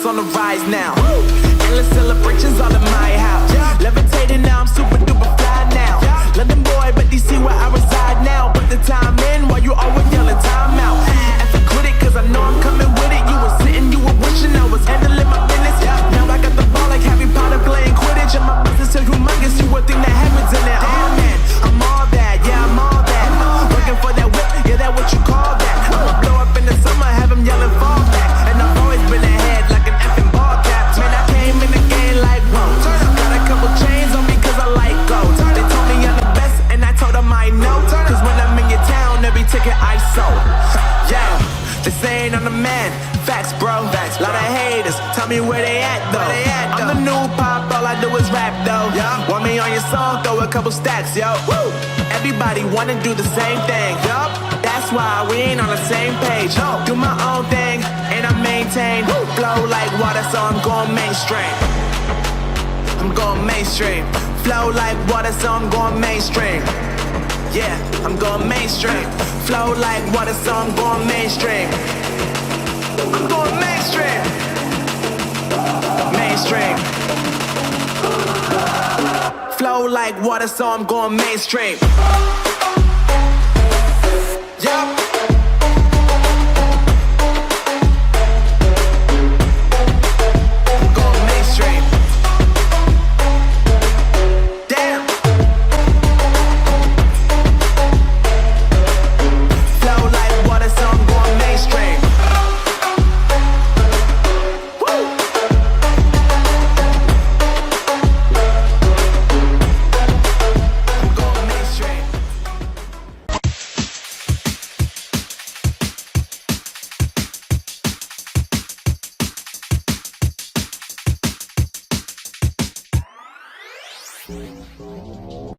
dollars on the rise now. Endless celebrations all in my house. Levitating now, I'm super duper fly now. London boy, but DC where I reside now. Put the time in while you always yelling time out. And for critic, cause I know I'm coming with it. You were sitting, you were wishing I was handling my business. Now I got the ball like Harry Potter playing Quidditch. And my business is humongous, you would think that happens in it. Oh man, I'm all that, yeah, I'm all that. Working for that whip, yeah, that what you call that. I'ma blow up in the summer, have them yelling fall back. And I've always been ahead like an effing ball cap. Man, I came in the game like, whoa. Got a couple chains on me cause I like gold. They told me I'm the best and I told them I know. Cause when I'm in your town, every ticket I sold. Yeah, this ain't on the man. Facts, bro. Facts, lot of haters. Tell me where they at, though. I'm the new pop, all I do is rap, though. Want me on your song, throw a couple stacks, yo. Woo! Everybody wanna do the same thing, yup. That's why we ain't on the same page. No, do my own thing, and I maintain. Flow like water, so I'm going mainstream. I'm going mainstream. Flow like water, so I'm going mainstream. Yeah, I'm going mainstream. Flow like water, so I'm going mainstream. I'm going mainstream. Mainstream. Flow like water, so I'm going mainstream. Yup. I'm going mainstream. Damn. Flow like water, so I'm going mainstream.